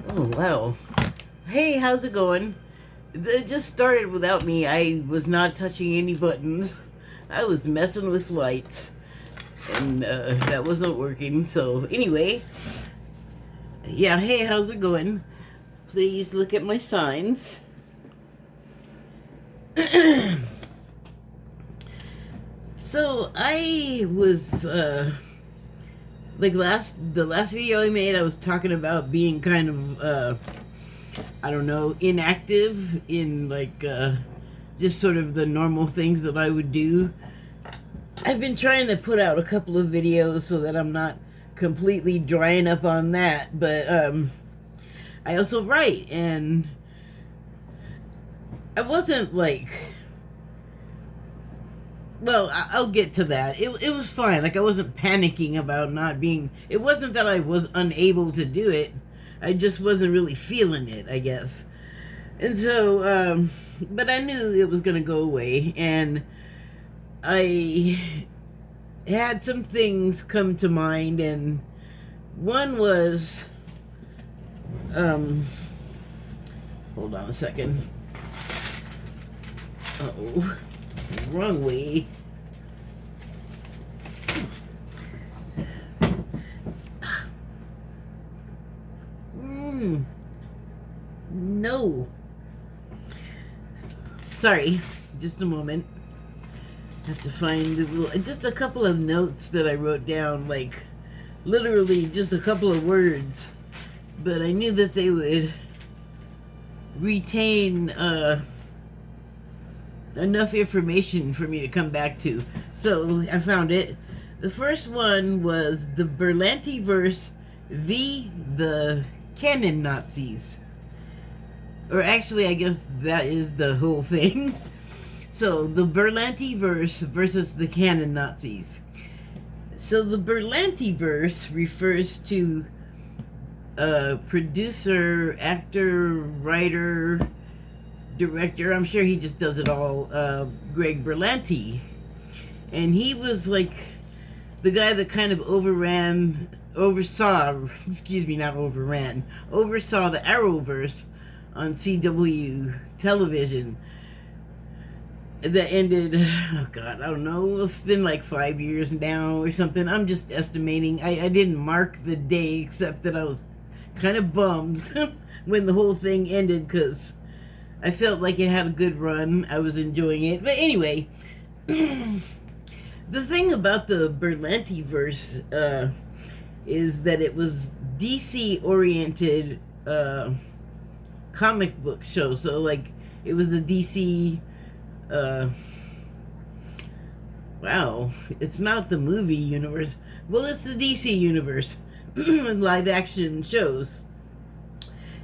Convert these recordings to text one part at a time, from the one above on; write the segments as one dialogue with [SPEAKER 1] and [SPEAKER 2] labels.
[SPEAKER 1] Oh, wow. Hey, how's it going? It just started without me. I was not touching any buttons. I was messing with lights. And that wasn't working. So, anyway. Yeah, hey, how's it going? Please look at my signs. So, I was, the last video I made, I was talking about being kind of, I don't know, inactive in just sort of the normal things that I would do. I've been trying to put out a couple of videos so that I'm not completely drying up on that, but I also write, and I wasn't well, I'll get to that. It was fine. Like, I wasn't panicking about not being, it wasn't that I was unable to do it. I just wasn't really feeling it, I guess. And so, but I knew it was going to go away. And I had some things come to mind. And one was, hold on a second. Uh-oh. Wrong way. No. Sorry, just a moment. I have to find just a couple of notes that I wrote down, like literally just a couple of words, but I knew that they would retain enough information for me to come back to. So I found it. The first one was the Berlanti verse v. the Canon Nazis. Or actually, I guess that is the whole thing. So, the Berlanti verse versus the Canon Nazis. So, the Berlanti verse refers to a producer, actor, writer, director. I'm sure he just does it all. Greg Berlanti. And he was like the guy that kind of oversaw the Arrowverse on CW television that ended, oh God, I don't know, it's been like 5 years now or something. I'm just estimating. I didn't mark the day, except that I was kind of bummed when the whole thing ended, because I felt like it had a good run. I was enjoying it. But anyway, the thing about the Berlanti verse is that it was DC oriented comic book show. So like it was the DC wow, it's not the movie universe. Well, it's the DC universe with live action shows.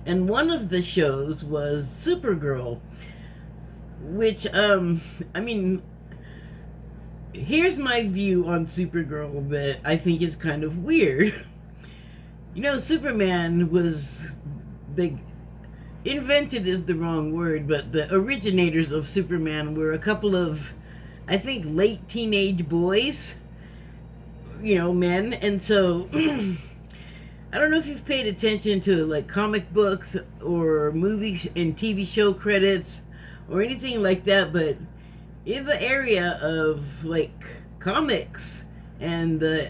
[SPEAKER 1] And one of the shows was Supergirl, which I mean, here's my view on Supergirl that I think is kind of weird. You know, Superman was invented is the wrong word, but the originators of Superman were a couple of, I think, late teenage boys, you know, men. And so I don't know if you've paid attention to like comic books or movie and TV show credits or anything like that, but in the area of like comics and the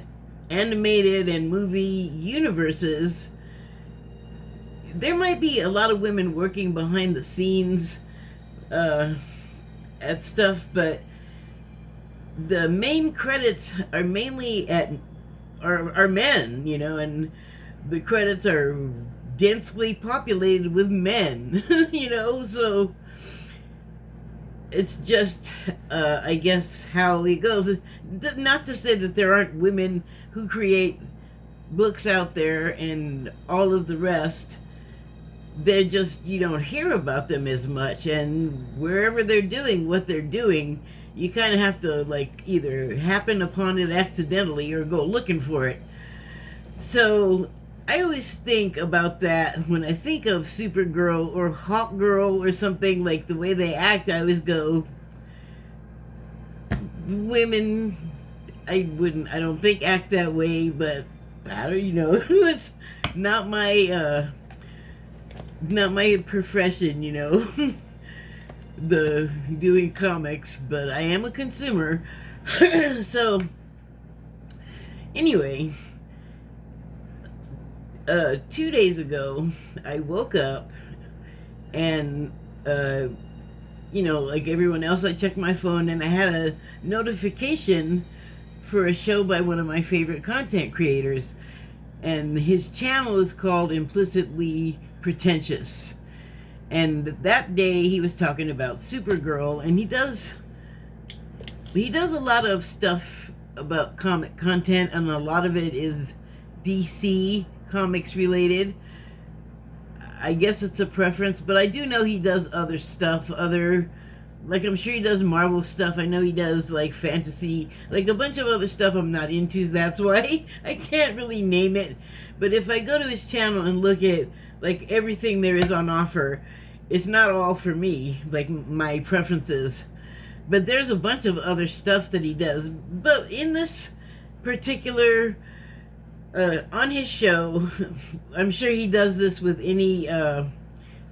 [SPEAKER 1] animated and movie universes, there might be a lot of women working behind the scenes at stuff, but the main credits are mainly are men, you know, and the credits are densely populated with men, you know, so it's just, I guess, how it goes. Not to say that there aren't women who create books out there and all of the rest. They're just, you don't hear about them as much, and wherever they're doing what they're doing, you kind of have to like either happen upon it accidentally or go looking for it. So I always think about that when I think of Supergirl or Hawkgirl or something, like the way they act. I always go, women, I don't think act that way, but I don't, you know, it's not my not my profession, the doing comics, but I am a consumer. So, anyway, 2 days ago, I woke up and, like everyone else, I checked my phone and I had a notification for a show by one of my favorite content creators. And his channel is called Implicitly Pretentious. And that day he was talking about Supergirl, and he does a lot of stuff about comic content, and a lot of it is DC comics related. I guess it's a preference, but I do know he does other stuff, like I'm sure he does Marvel stuff. I know he does like fantasy, like a bunch of other stuff I'm not into, so that's why I can't really name it. But if I go to his channel and look at like everything there is on offer, it's not all for me, like my preferences. But there's a bunch of other stuff that he does. But in this particular, on his show, I'm sure he does this with any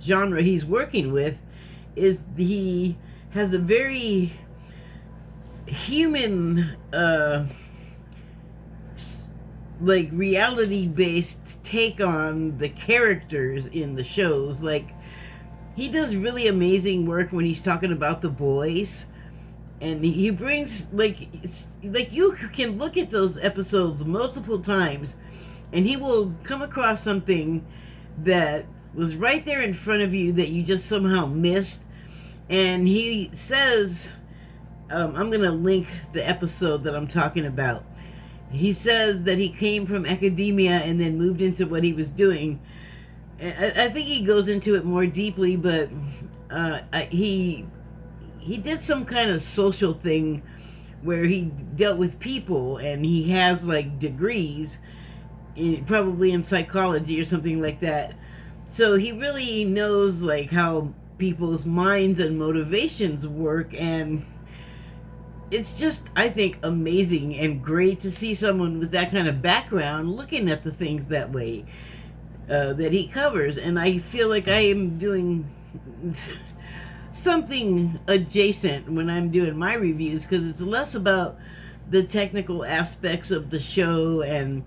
[SPEAKER 1] genre he's working with, is he has a very human, like reality-based take on the characters in the shows. Like, he does really amazing work when he's talking about The Boys. And he brings, like you can look at those episodes multiple times, and he will come across something that was right there in front of you that you just somehow missed. And he says, I'm going to link the episode that I'm talking about. He says that he came from academia and then moved into what he was doing. I think he goes into it more deeply, but he did some kind of social thing where he dealt with people, and he has like degrees, probably in psychology or something like that. So he really knows like how people's minds and motivations work, and it's just, I think, amazing and great to see someone with that kind of background looking at the things that way that he covers. And I feel like I am doing something adjacent when I'm doing my reviews, because it's less about the technical aspects of the show and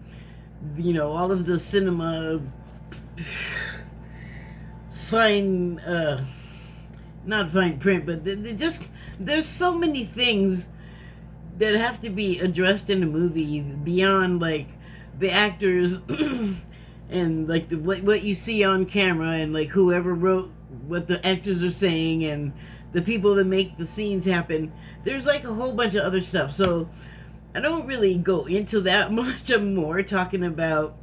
[SPEAKER 1] all of the cinema fine not fine print, but there's so many things that have to be addressed in a movie beyond like the actors and like what you see on camera, and like whoever wrote what the actors are saying, and the people that make the scenes happen. There's like a whole bunch of other stuff, so I don't really go into that much. I'm more talking about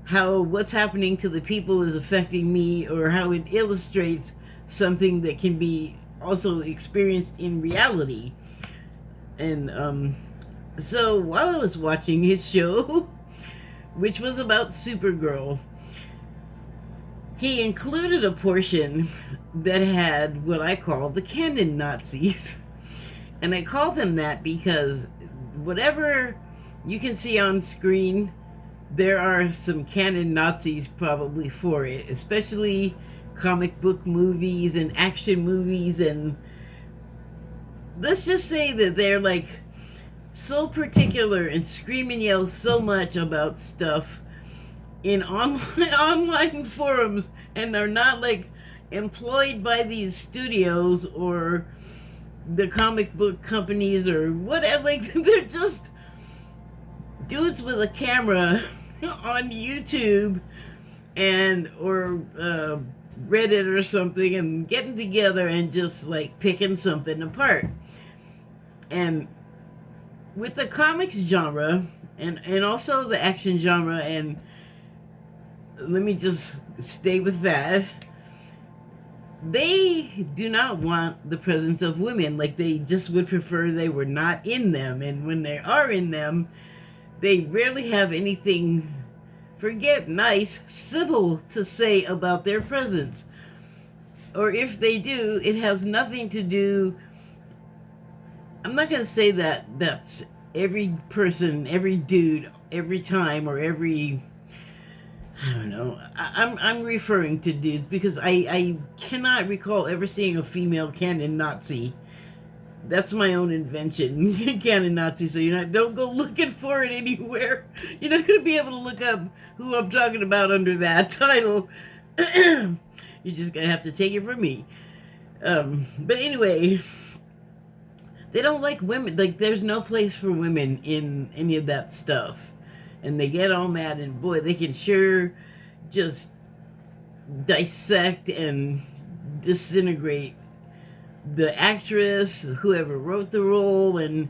[SPEAKER 1] how what's happening to the people is affecting me, or how it illustrates something that can be also experienced in reality. And so while I was watching his show, which was about Supergirl, he included a portion that had what I call the canon Nazis. And I call them that because whatever you can see on screen, there are some canon Nazis probably for it, especially comic book movies and action movies. And let's just say that they're like so particular and scream and yell so much about stuff in online forums, and are not like employed by these studios or the comic book companies or whatever. Like, they're just dudes with a camera on YouTube or Reddit or something, and getting together and just like picking something apart. And with the comics genre and also the action genre, and let me just stay with that, they do not want the presence of women. Like, they just would prefer they were not in them. And when they are in them, they rarely have anything, forget nice, civil to say about their presence. Or if they do, it has nothing to do, I'm not going to say that that's every person, every dude, every time, or every I don't know. I'm referring to dudes because I cannot recall ever seeing a female canon Nazi. That's my own invention, canon Nazi. So don't go looking for it anywhere. You're not gonna be able to look up who I'm talking about under that title. You're just gonna have to take it from me. But anyway, they don't like women. Like, there's no place for women in any of that stuff. And they get all mad, and boy, they can sure just dissect and disintegrate the actress, whoever wrote the role. And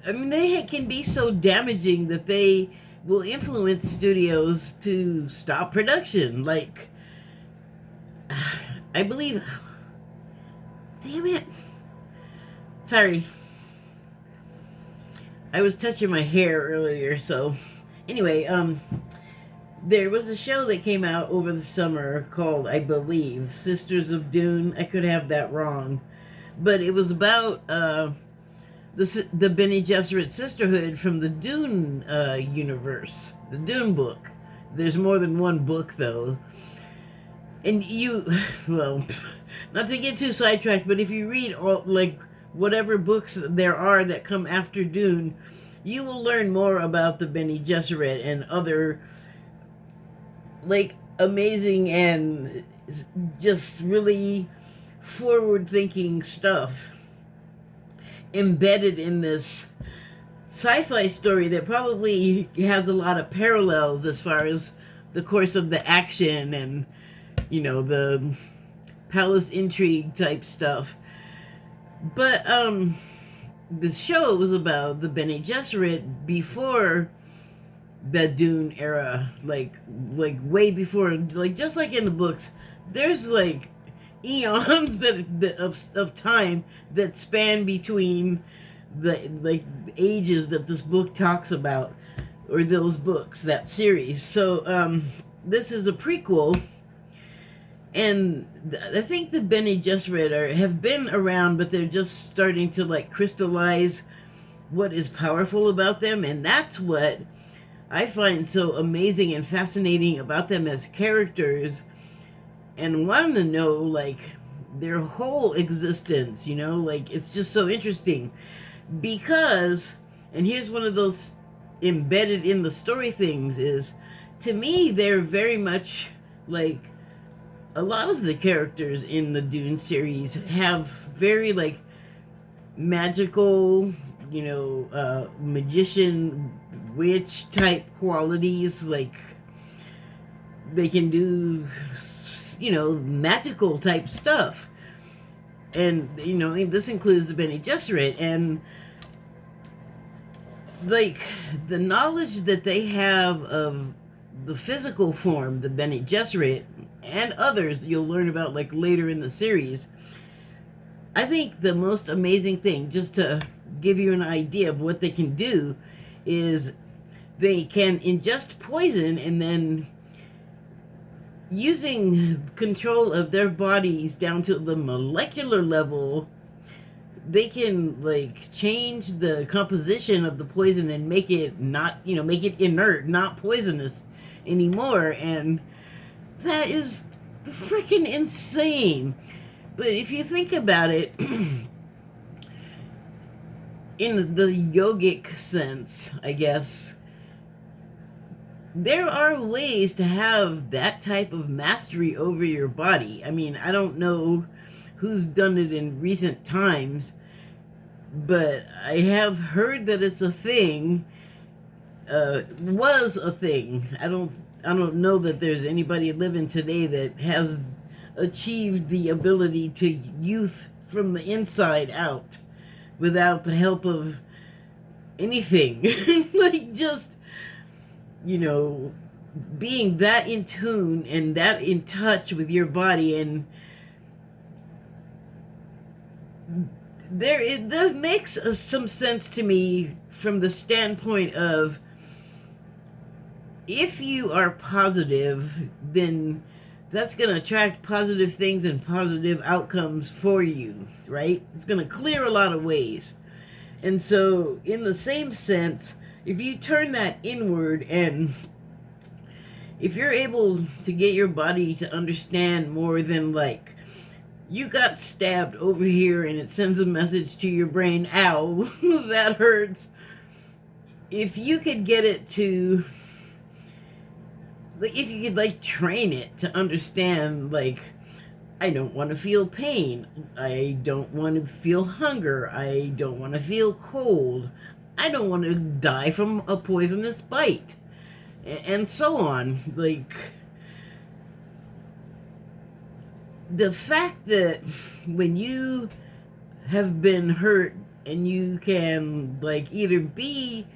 [SPEAKER 1] I mean, they can be so damaging that they will influence studios to stop production. Like, I believe, damn it, sorry, I was touching my hair earlier. So anyway, there was a show that came out over the summer called, I believe, Sisters of Dune. I could have that wrong, but it was about the Bene Gesserit sisterhood from the Dune universe, the Dune book. There's more than one book, though. And well, not to get too sidetracked, but if you read all, like, whatever books there are that come after Dune, you will learn more about the Bene Gesserit and other, like, amazing and just really forward-thinking stuff embedded in this sci-fi story that probably has a lot of parallels as far as the course of the action and, the palace intrigue type stuff. But the show was about the Bene Gesserit before the Dune era, like way before, like, just like in the books, there's like eons of time that span between the ages that this book talks about, or those books, that series. So this is a prequel. And I think the Bene Gesserit have been around, but they're just starting to, like, crystallize what is powerful about them. And that's what I find so amazing and fascinating about them as characters, and want to know, like, their whole existence, like, it's just so interesting. Because, and here's one of those embedded in the story things, is, to me, they're very much like, a lot of the characters in the Dune series have very, like, magical, magician, witch type qualities. Like, they can do, magical type stuff. And, this includes the Bene Gesserit. And, like, the knowledge that they have of the physical form, the Bene Gesserit, and others you'll learn about, like, later in the series. I think the most amazing thing, just to give you an idea of what they can do, is they can ingest poison, and then, using control of their bodies down to the molecular level, they can, like, change the composition of the poison and make it not, make it inert, not poisonous anymore. And that is freaking insane. But if you think about it, in the yogic sense, I guess, there are ways to have that type of mastery over your body. I mean, I don't know who's done it in recent times, but I have heard that it's a thing, was a thing. I don't know that there's anybody living today that has achieved the ability to youth from the inside out without the help of anything. Like, just, being that in tune and that in touch with your body. And that makes some sense to me from the standpoint of, if you are positive, then that's going to attract positive things and positive outcomes for you, right? It's going to clear a lot of ways. And so, in the same sense, if you turn that inward and if you're able to get your body to understand more than like you got stabbed over here and it sends a message to your brain, ow, that hurts. If you could get it to, like, if you could like train it to understand, like, I don't want to feel pain, I don't want to feel hunger, I don't want to feel cold, I don't want to die from a poisonous bite, and so on. Like, the fact that when you have been hurt and you can like either be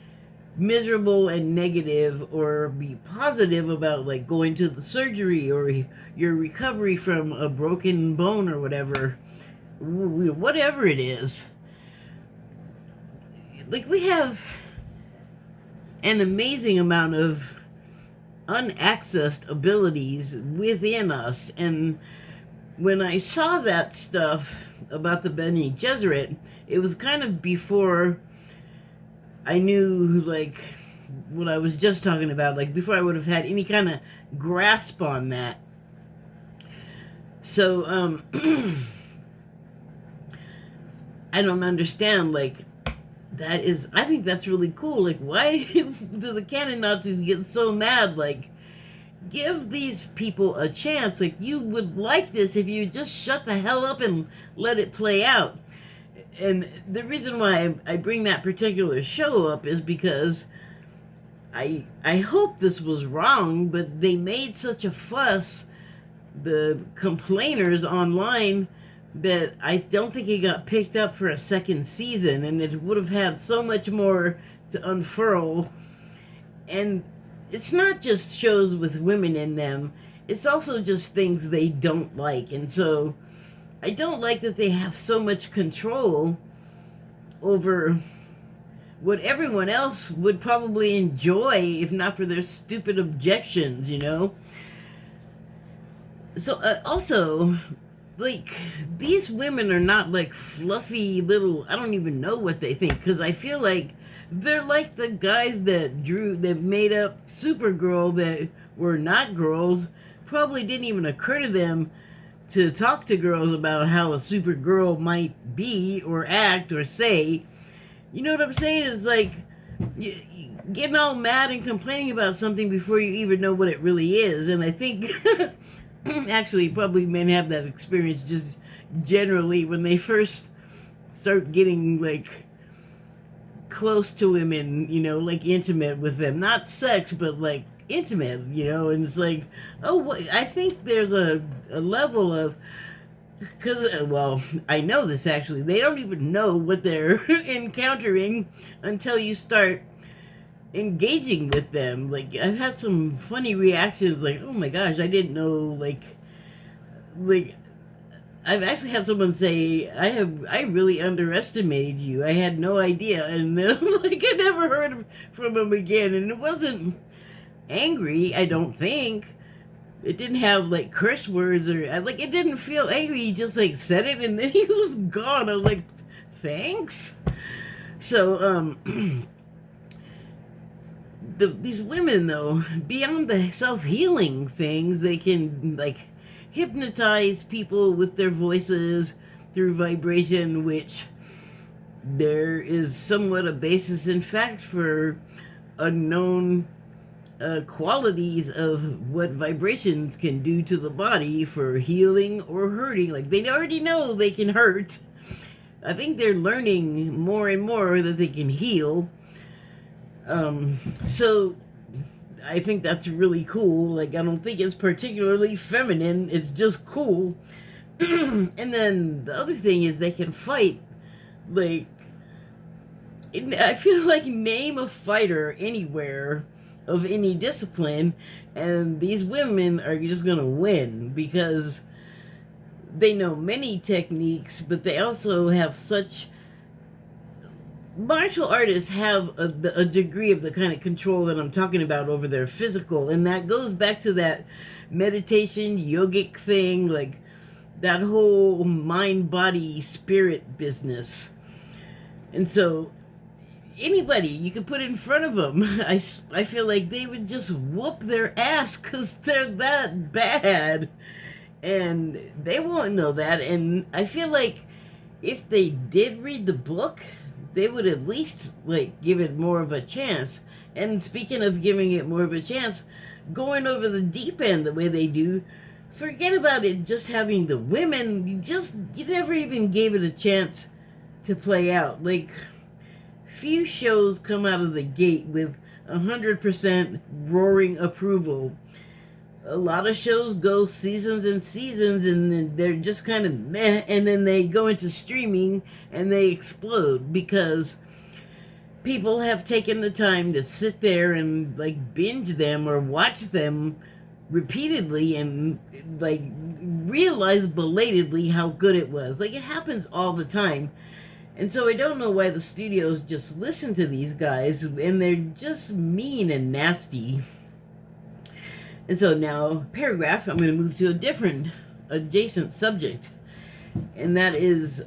[SPEAKER 1] miserable and negative or be positive about like going to the surgery or your recovery from a broken bone or whatever it is, like, we have an amazing amount of unaccessed abilities within us. And when I saw that stuff about the Bene Gesserit, it was kind of before I knew, like, what I was just talking about, like, before I would have had any kind of grasp on that. So, I don't understand, like, I think that's really cool. Like, why do the canon Nazis get so mad? Like, give these people a chance. Like, you would like this if you just shut the hell up and let it play out. And the reason why I bring that particular show up is because I hope this was wrong, but they made such a fuss, the complainers online, that I don't think it got picked up for a second season, and it would have had so much more to unfurl. And it's not just shows with women in them, it's also just things they don't like. And so I don't like that they have so much control over what everyone else would probably enjoy if not for their stupid objections, you know? So also, like, these women are not like fluffy little, I don't even know what they think, because I feel like they're like the guys that made up Supergirl that were not girls. Probably didn't even occur to them to talk to girls about how a Supergirl might be or act or say. You know what I'm saying? It's like you getting all mad and complaining about something before you even know what it really is. And I think actually probably men have that experience just generally when they first start getting like close to women, you know, like intimate with them, not sex, but like intimate, you know. And it's like, oh, I think there's a level of, because, well, I know this actually, they don't even know what they're encountering until you start engaging with them. Like, I've had some funny reactions, like, oh my gosh, I didn't know, like I've actually had someone say, I really underestimated you. I had no idea. And then, like, I never heard from him again. And it wasn't angry, I don't think. It didn't have, like, curse words or, like, it didn't feel angry. He just, like, said it and then he was gone. I was like, thanks? So, these women, though, beyond the self-healing things, they can, like, hypnotize people with their voices through vibration, which there is somewhat a basis in fact for unknown qualities of what vibrations can do to the body for healing or hurting. Like, they already know they can hurt. I think they're learning more and more that they can heal. So I think that's really cool. Like, I don't think it's particularly feminine. It's just cool. And then the other thing is they can fight. Like, I feel like name a fighter anywhere of any discipline, and these women are just gonna win because they know many techniques, but they also have such... Martial artists have a degree of the kind of control that I'm talking about over their physical, and that goes back to that meditation, yogic thing, like that whole mind, body, spirit business. And so anybody you could put in front of them, I feel like they would just whoop their ass because they're that bad. And they won't know that. And I feel like if they did read the book, they would at least like give it more of a chance. And speaking of giving it more of a chance, going over the deep end the way they do, forget about it just having the women. You never even gave it a chance to play out. Like, few shows come out of the gate with 100% roaring approval. A lot of shows go seasons and seasons and they're just kind of meh, and then they go into streaming and they explode because people have taken the time to sit there and like binge them or watch them repeatedly and like realize belatedly how good it was. Like, it happens all the time. And so I don't know why the studios just listen to these guys, and they're just mean and nasty. And so now, paragraph, I'm going to move to a different adjacent subject. And that is,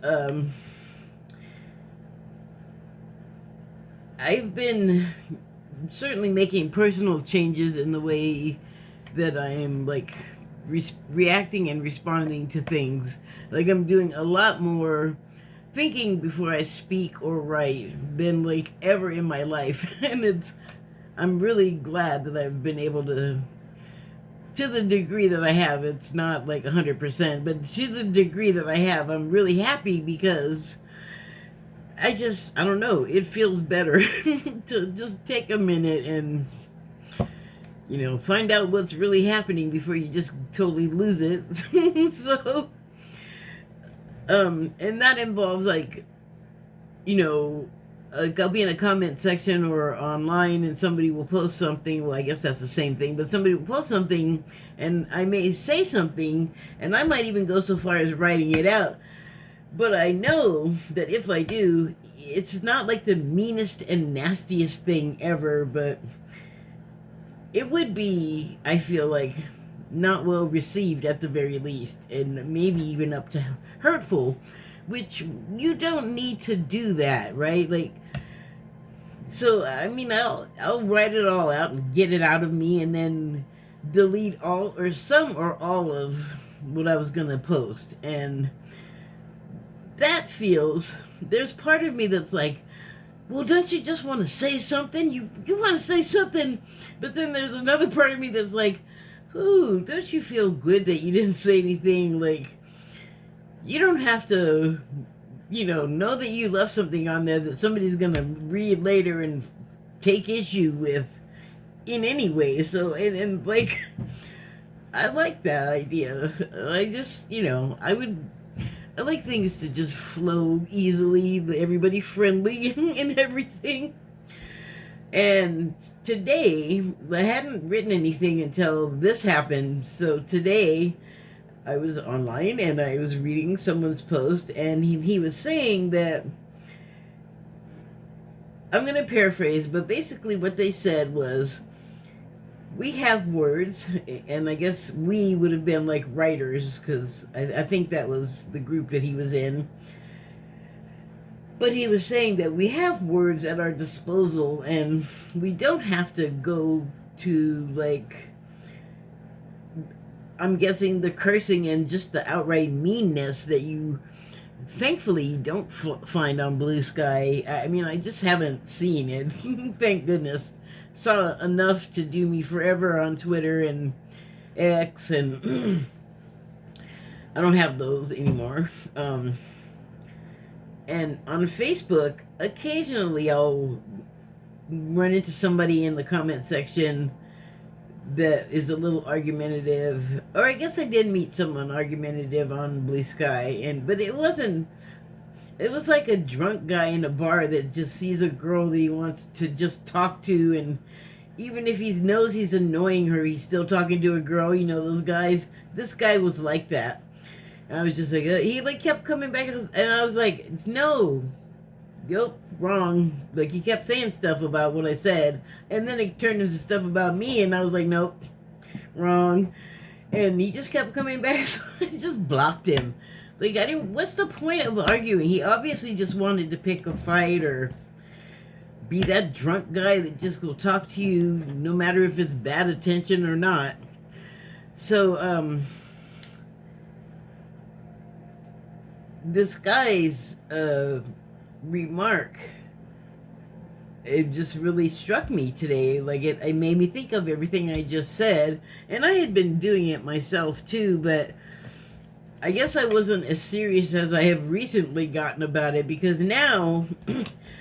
[SPEAKER 1] I've been certainly making personal changes in the way that I am, like, reacting and responding to things. Like, I'm doing a lot more thinking before I speak or write than, like, ever in my life. And I'm really glad that I've been able to the degree that I have. It's not like 100%, but to the degree that I have, I'm really happy because I don't know, it feels better to just take a minute and, find out what's really happening before you just totally lose it. So, and that involves, like, I'll be in a comment section or online and somebody will post something. Well, I guess that's the same thing, but somebody will post something and I may say something and I might even go so far as writing it out. But I know that if I do, it's not like the meanest and nastiest thing ever, but it would be, I feel like, not well received at the very least, and maybe even up to hurtful. Which you don't need to do that, right? Like, so I mean, I'll write it all out and get it out of me, and then delete all or some or all of what I was gonna post. And that there's part of me that's like, well, don't you just want to say something? You want to say something, but then there's another part of me that's like, ooh, don't you feel good that you didn't say anything? Like, you don't have to, know that you left something on there that somebody's going to read later and take issue with in any way. So, and like, I like that idea. I just, I like things to just flow easily, everybody friendly and everything. And today, I hadn't written anything until this happened. So today, I was online and I was reading someone's post, and he was saying that, I'm going to paraphrase, but basically what they said was, we have words, and I guess we would have been like writers, because I think that was the group that he was in. But he was saying that we have words at our disposal, and we don't have to go to, like, I'm guessing the cursing and just the outright meanness that you thankfully don't find on Blue Sky. I mean, I just haven't seen it. Thank goodness. Saw enough to do me forever on Twitter and X, and I don't have those anymore. And on Facebook, occasionally I'll run into somebody in the comment section that is a little argumentative, or I guess I did meet someone argumentative on Blue Sky, but it was like a drunk guy in a bar that just sees a girl that he wants to just talk to, and even if he knows he's annoying her, he's still talking to a girl. Those guys. This guy was like that. And I was just like, he like kept coming back, and I was like, no, yep, wrong. Like, he kept saying stuff about what I said, and then it turned into stuff about me, and I was like, nope, wrong. And he just kept coming back, so I just blocked him. Like, what's the point of arguing? He obviously just wanted to pick a fight, be that drunk guy that just will talk to you no matter if it's bad attention or not. So, this guy's remark, it just really struck me today. Like, it made me think of everything I just said, and I had been doing it myself too, but I guess I wasn't as serious as I have recently gotten about it, because now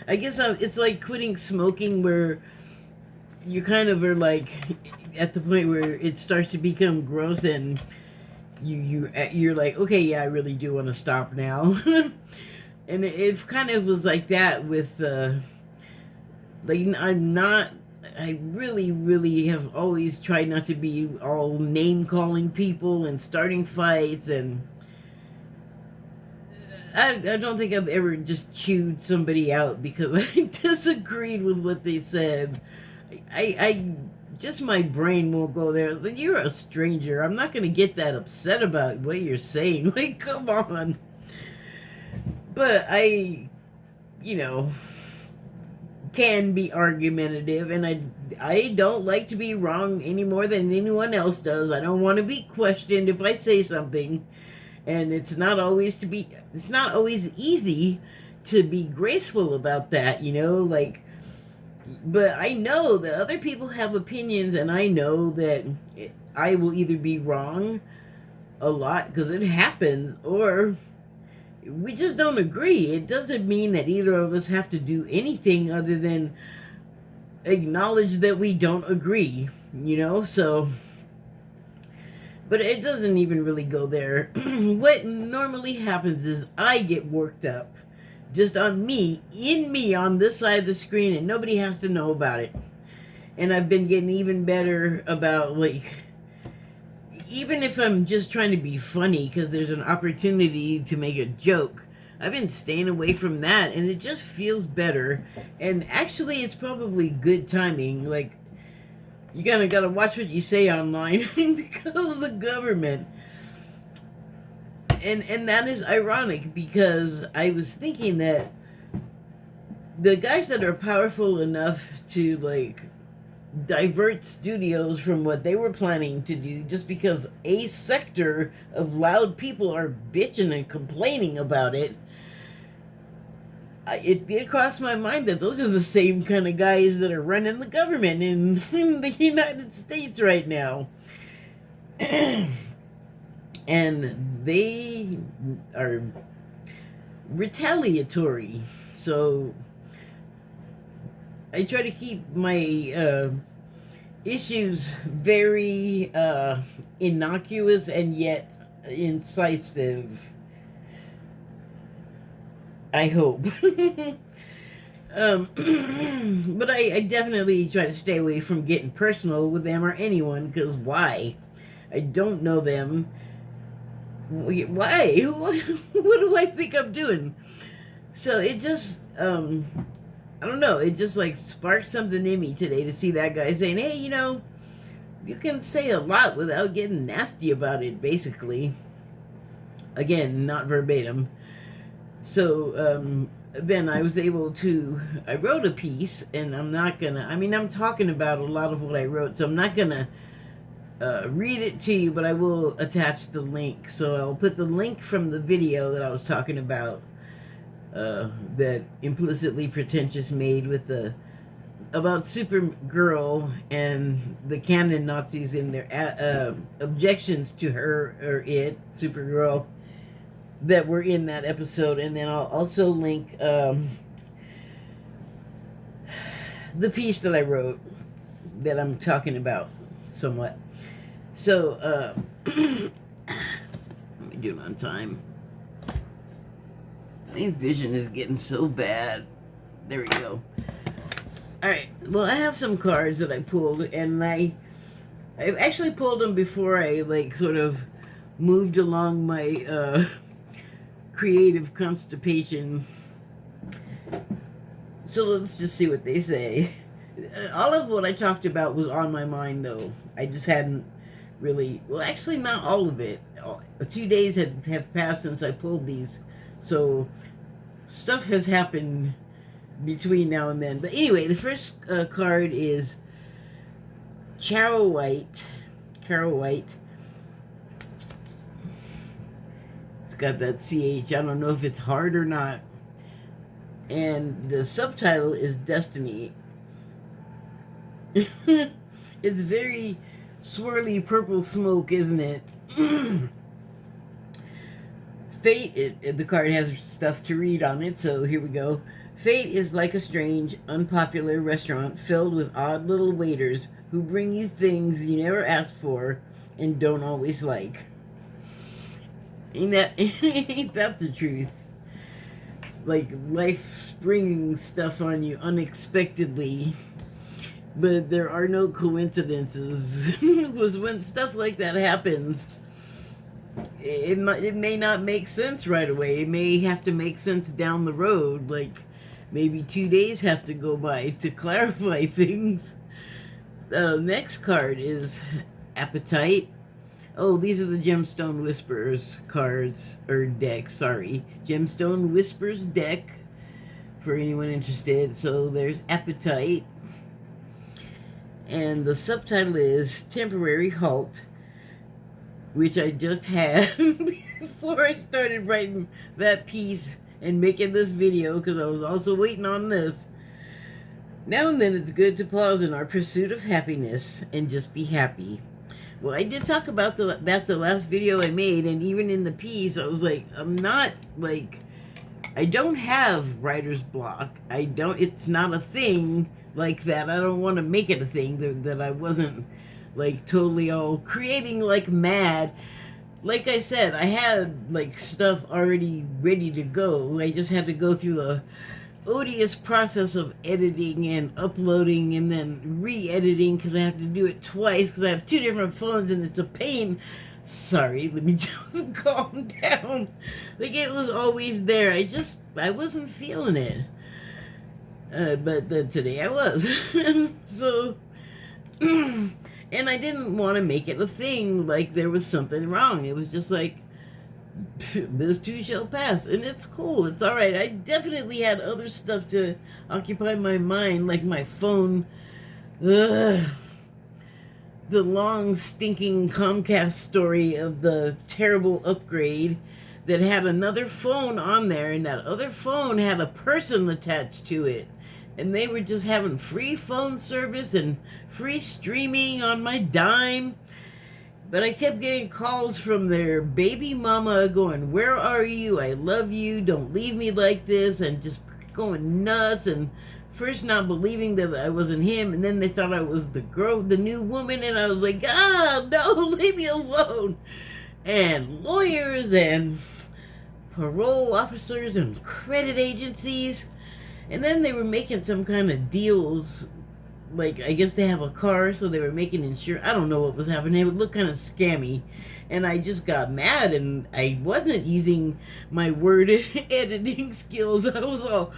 [SPEAKER 1] I guess it's like quitting smoking, where you kind of are like at the point where it starts to become gross, and you're like, okay, yeah, I really do want to stop now. And it kind of was like that with like, I really have always tried not to be all name calling people and starting fights, and I don't think I've ever just chewed somebody out because I disagreed with what they said. I just, my brain won't go there. It's like, you're a stranger. I'm not going to get that upset about what you're saying. Like, come on. But I, can be argumentative, and I don't like to be wrong any more than anyone else does. I don't want to be questioned if I say something, and it's not always easy to be graceful about that, like, but I know that other people have opinions, and I know that I will either be wrong a lot because it happens, or we just don't agree. It doesn't mean that either of us have to do anything other than acknowledge that we don't agree, so, but it doesn't even really go there. What normally happens is I get worked up just on me on this side of the screen, and nobody has to know about it. And I've been getting even better about, like, even if I'm just trying to be funny because there's an opportunity to make a joke, I've been staying away from that, and it just feels better. And actually, it's probably good timing. Like, you kind of got to watch what you say online because of the government. And that is ironic, because I was thinking that the guys that are powerful enough to, like, divert studios from what they were planning to do just because a sector of loud people are bitching and complaining about it, it crossed my mind that those are the same kind of guys that are running the government in the United States right now. And they are retaliatory. So I try to keep my issues very innocuous and yet incisive, I hope. But I definitely try to stay away from getting personal with them or anyone, because why? I don't know them. Why? What do I think I'm doing? So it just, I don't know, it just, like, sparked something in me today to see that guy saying, hey, you can say a lot without getting nasty about it, basically. Again, not verbatim. So, then I was able to, I wrote a piece, and I'm talking about a lot of what I wrote, so I'm not gonna read it to you, but I will attach the link. So I'll put the link from the video that I was talking about, that Implicitly Pretentious made with about Supergirl and the canon Nazis in their objections to her, or Supergirl, that were in that episode. And then I'll also link the piece that I wrote that I'm talking about somewhat. So, let me do it on time. My vision is getting so bad. There we go. Alright, well, I have some cards that I pulled, and I've actually pulled them before I, like, sort of moved along my creative constipation. So let's just see what they say. All of what I talked about was on my mind, though. I just hadn't really, well, actually not all of it. 2 days have passed since I pulled these, so stuff has happened between now and then. But anyway, the first card is Carol White. It's got that CH. I don't know if it's hard or not. And the subtitle is Destiny. It's very swirly purple smoke, isn't it? Fate, the card has stuff to read on it, so here we go. Fate is like a strange, unpopular restaurant filled with odd little waiters who bring you things you never asked for and don't always like. Ain't that the truth? It's like life springing stuff on you unexpectedly. But there are no coincidences. Because when stuff like that happens, it may not make sense right away. It may have to make sense down the road. Like, maybe 2 days have to go by to clarify things. The next card is Appetite. Oh, these are the Gemstone Whispers cards, or deck, sorry. Gemstone Whispers deck, for anyone interested. So there's Appetite. And the subtitle is Temporary Halt, which I just had before I started writing that piece and making this video, because I was also waiting on this. Now and then it's good to pause in our pursuit of happiness and just be happy. Well, I did talk about that the last video I made, and even in the piece, I was like, I don't have writer's block. It's not a thing like that. I don't want to make it a thing that I wasn't like totally all creating like mad. Like I said, I had like stuff already ready to go. I just had to go through the odious process of editing and uploading and then re-editing, because I have to do it twice because I have 2 different phones and it's a pain. Sorry, let me just calm down. Like, it was always there. I wasn't feeling it. But then today I was. So, and I didn't want to make it a thing like there was something wrong. It was just like, this too shall pass, and it's cool. It's all right. I definitely had other stuff to occupy my mind, like my phone. The long stinking Comcast story of the terrible upgrade that had another phone on there, and that other phone had a person attached to it, and they were just having free phone service and free streaming on my dime. But I kept getting calls from their baby mama going, "Where are you? I love you. Don't leave me like this," and just going nuts, and first not believing that I wasn't him, and then they thought I was the girl, the new woman, and I was like, no, leave me alone. And lawyers and parole officers and credit agencies, and then they were making some kind of deals. Like, I guess they have a car, so they were making insurance. I don't know what was happening. It would look kind of scammy. And I just got mad, and I wasn't using my word editing skills. I was all,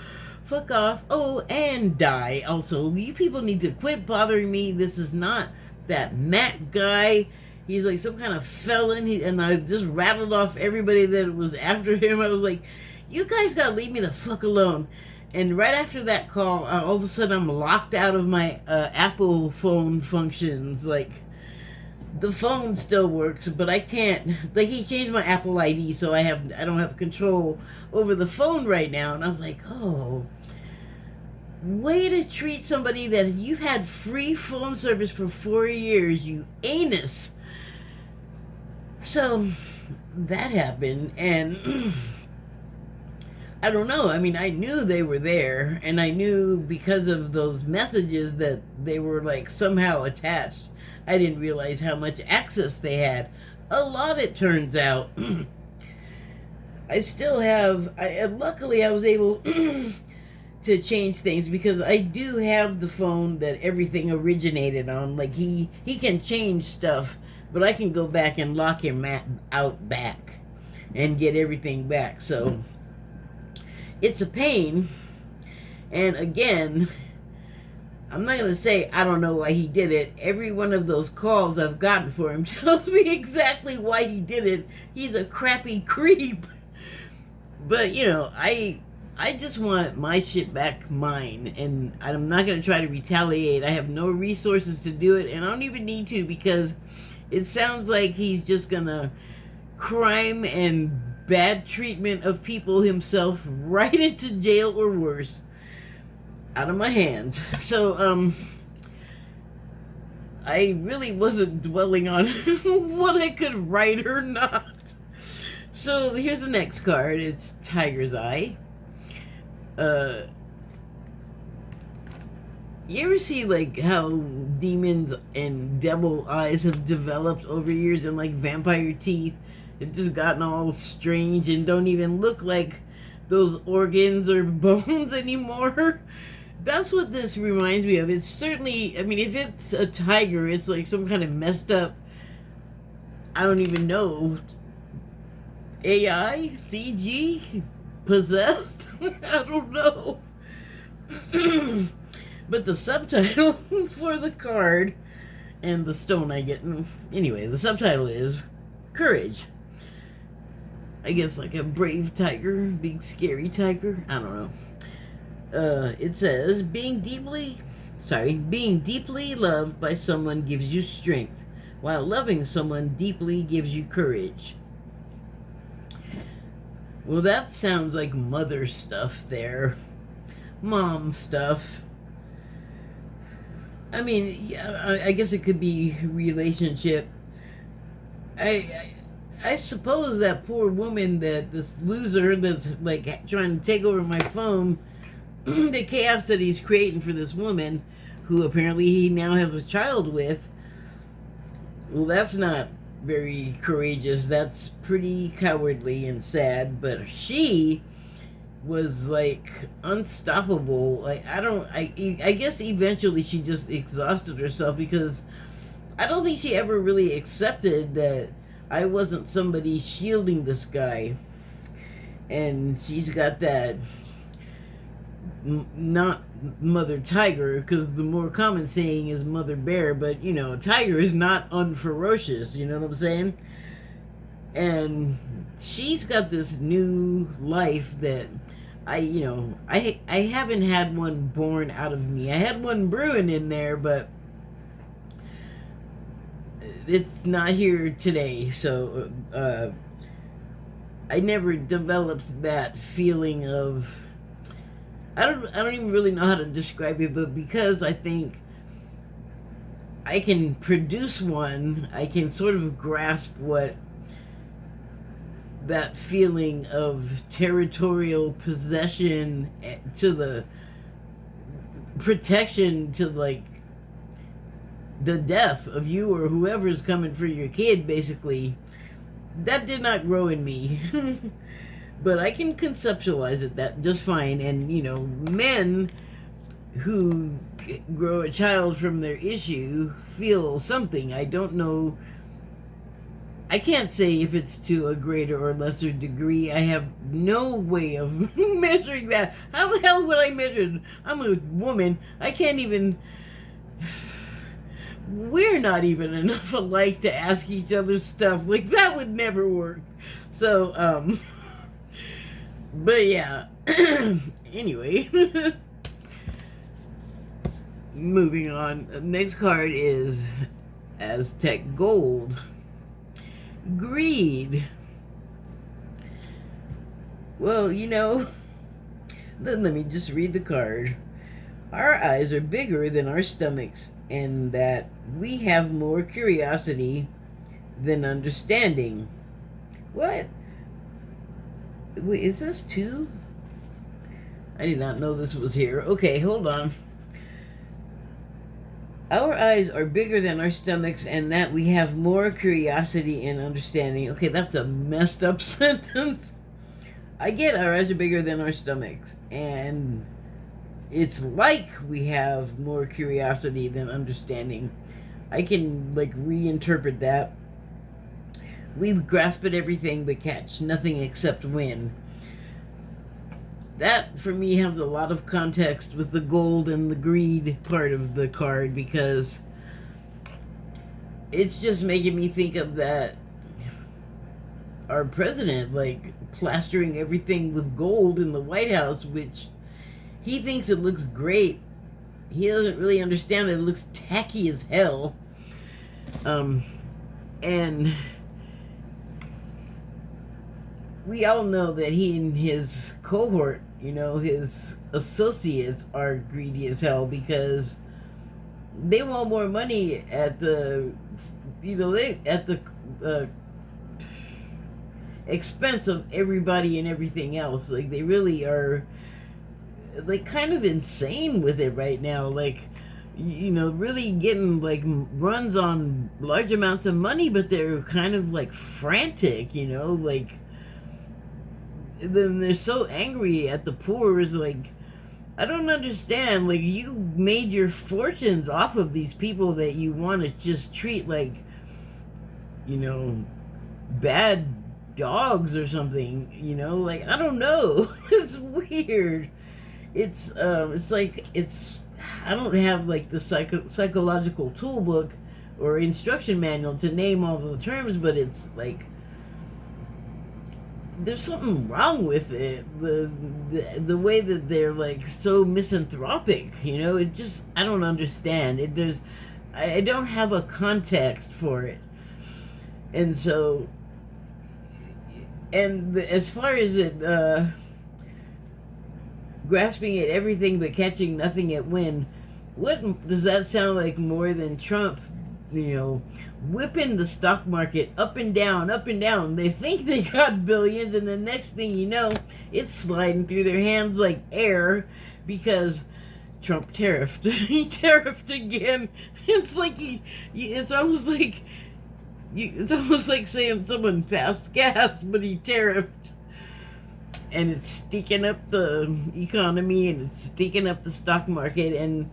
[SPEAKER 1] fuck off. Oh, and die. Also, you people need to quit bothering me. This is not that Matt guy. He's like some kind of felon. And I just rattled off everybody that was after him. I was like, you guys gotta leave me the fuck alone. And right after that call, all of a sudden I'm locked out of my Apple phone functions. Like, the phone still works, but I can't. Like, he changed my Apple ID, so I don't have control over the phone right now. And I was like, oh, way to treat somebody that you've had free phone service for 4 years, you anus. So that happened, and I don't know. I mean, I knew they were there, and I knew because of those messages that they were like somehow attached. I didn't realize how much access they had. A lot, it turns out. I still have, luckily I was able to change things, because I do have the phone that everything originated on. Like, he can change stuff, but I can go back and lock him out back and get everything back. So it's a pain. And again, I'm not going to say I don't know why he did it. Every one of those calls I've gotten for him tells me exactly why he did it. He's a crappy creep. But, you know, I I just want my shit back mine, and I'm not going to try to retaliate. I have no resources to do it, and I don't even need to, because it sounds like he's just going to crime and bad treatment of people himself right into jail or worse out of my hands. So, I really wasn't dwelling on what I could write or not. So here's the next card. It's Tiger's Eye. You ever see like how demons and devil eyes have developed over years, and like vampire teeth have just gotten all strange and don't even look like those organs or bones anymore? That's what this reminds me of. It's certainly, I mean, if it's a tiger, it's like some kind of messed up, I don't even know, AI, CG, possessed. I don't know. But the subtitle for the card and the stone I get, anyway, the subtitle is Courage. I guess like a brave tiger, big scary tiger, I don't know. It says, being deeply loved by someone gives you strength, while loving someone deeply gives you courage. Well, that sounds like mother stuff there. Mom stuff. I mean, yeah, I guess it could be relationship. I suppose that poor woman, that this loser that's like trying to take over my phone, the chaos that he's creating for this woman, who apparently he now has a child with, well, that's not very courageous. That's pretty cowardly and sad. But she was like unstoppable. Like, I guess eventually she just exhausted herself, because I don't think she ever really accepted that I wasn't somebody shielding this guy. And she's got that, not mother tiger, because the more common saying is mother bear, but you know, tiger is not unferocious, you know what I'm saying? And she's got this new life that I haven't had one born out of me. I had one brewing in there, but it's not here today. So I never developed that feeling of, I don't even really know how to describe it, but because I think I can produce one, I can sort of grasp what that feeling of territorial possession to the protection to like the death of you or whoever's coming for your kid, basically, that did not grow in me. But I can conceptualize it that just fine. And you know, men who grow a child from their issue feel something. I don't know, I can't say if it's to a greater or lesser degree. I have no way of measuring that. How the hell would I measure it? I'm a woman. I can't even, we're not even enough alike to ask each other stuff. Like, that would never work. So, but yeah. Anyway. Moving on. Next card is Aztec Gold. Greed. Well, you know, then let me just read the card. Our eyes are bigger than our stomachs, and that we have more curiosity than understanding. What? Wait, is this two? I did not know this was here. Okay, hold on. Our eyes are bigger than our stomachs, and that we have more curiosity and understanding. Okay, that's a messed up sentence. I get our eyes are bigger than our stomachs, and it's like we have more curiosity than understanding. I can, like, reinterpret that. We grasp at everything but catch nothing except wind. That, for me, has a lot of context with the gold and the greed part of the card, because it's just making me think of that. our president, like, plastering everything with gold in the White House, which he thinks it looks great. He doesn't really understand it. It looks tacky as hell. And we all know that he and his cohort, his associates, are greedy as hell because they want more money at the, expense of everybody and everything else. Like, they really are, like, kind of insane with it right now. Like, really getting, like, runs on large amounts of money, but they're kind of, like, frantic, like, then they're so angry at the poor. Is like, I don't understand. Like, you made your fortunes off of these people that you want to just treat like, bad dogs or something, like, I don't know. It's weird. It's like, I don't have, like, the psychological toolbook or instruction manual to name all the terms, but it's like, there's something wrong with it. The way that they're, like, so misanthropic, it just, I don't understand it. I don't have a context for it. And so, and as far as it grasping at everything but catching nothing at wind, what does that sound like more than Trump, whipping the stock market up and down, up and down? They think they got billions, and the next thing you know, it's sliding through their hands like air because Trump tariffed. He tariffed again. It's like it's almost like saying someone passed gas, but he tariffed. And it's stinking up the economy, and it's stinking up the stock market. And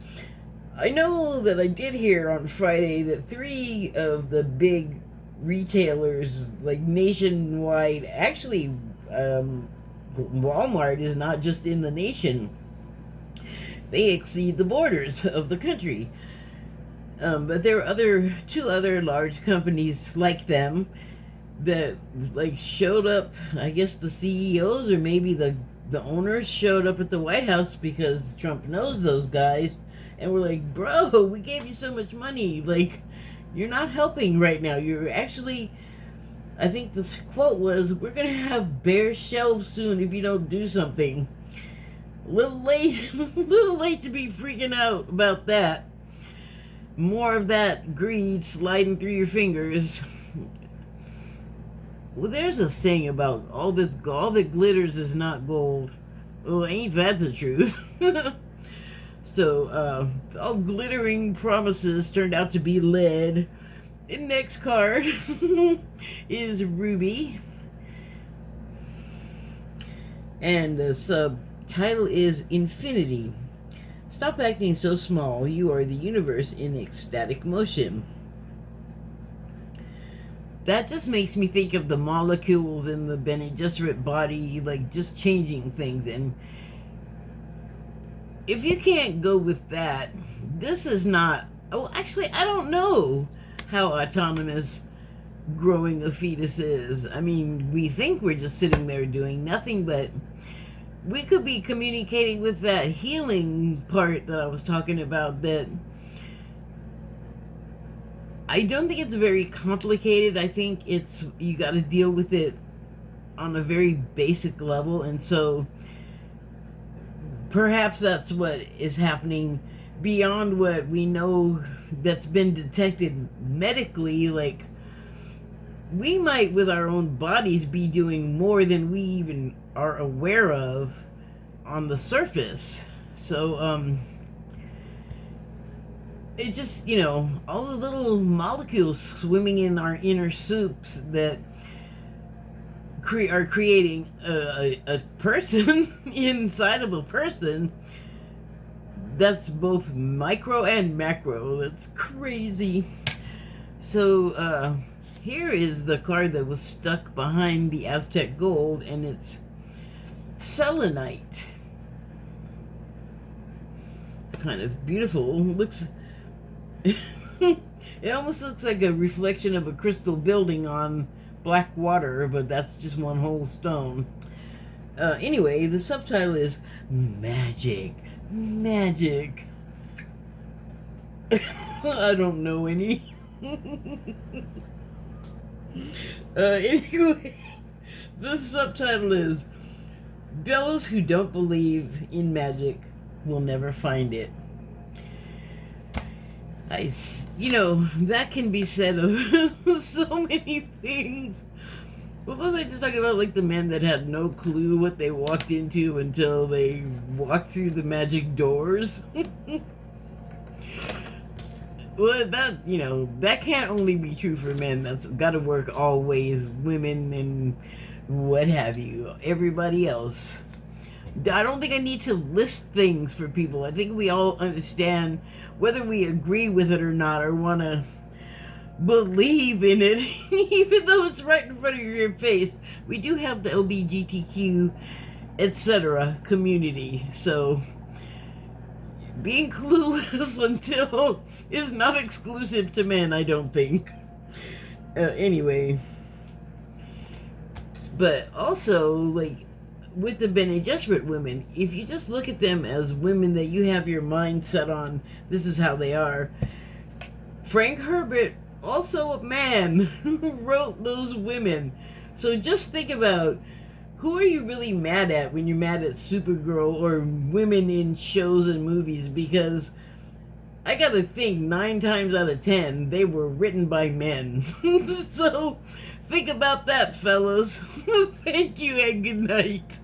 [SPEAKER 1] I know that I did hear on Friday that 3 of the big retailers, like, nationwide, actually, Walmart is not just in the nation. They exceed the borders of the country. But there are 2 other large companies like them that, like, showed up. I guess the CEOs or maybe the owners showed up at the White House because Trump knows those guys, and we're like, bro, we gave you so much money. Like, you're not helping right now. You're actually, I think this quote was, we're going to have bare shelves soon if you don't do something. A little late, a little late to be freaking out about that. More of that greed sliding through your fingers. Well, there's a saying about all that glitters is not gold. Well, ain't that the truth? So, all glittering promises turned out to be lead. The next card is Ruby. And the subtitle is Infinity. Stop acting so small. You are the universe in ecstatic motion. That just makes me think of the molecules in the Bene Gesserit body, like, just changing things. And if you can't go with that, this is not... Oh, actually, I don't know how autonomous growing a fetus is. I mean, we think we're just sitting there doing nothing, but we could be communicating with that healing part that I was talking about. That I don't think it's very complicated. I think it's, you got to deal with it on a very basic level. And so perhaps that's what is happening beyond what we know that's been detected medically. Like, we might with our own bodies be doing more than we even are aware of on the surface. So it just, all the little molecules swimming in our inner soups that are creating a person inside of a person that's both micro and macro. That's crazy. So here is the card that was stuck behind the Aztec gold, and it's selenite. It's kind of beautiful. Looks it almost looks like a reflection of a crystal building on black water, but that's just one whole stone. Anyway, the subtitle is Magic. Magic. I don't know any. Anyway, the subtitle is Those Who Don't Believe in Magic Will Never Find It. That can be said of so many things. What was I just talking about? Like the men that had no clue what they walked into until they walked through the magic doors. Well, that can't only be true for men. That's got to work all ways. Women and what have you. Everybody else. I don't think I need to list things for people. I think we all understand, whether we agree with it or not, or want to believe in it, even though it's right in front of your face. We do have the LGBTQ, etc. community, so being clueless until is not exclusive to men, I don't think. Anyway, but also, like, with the Bene Gesserit women, if you just look at them as women that you have your mind set on, this is how they are. Frank Herbert, also a man, who wrote those women. So just think about, who are you really mad at when you're mad at Supergirl or women in shows and movies? Because I gotta think 9 times out of 10 they were written by men. So think about that, fellas. Thank you and good night.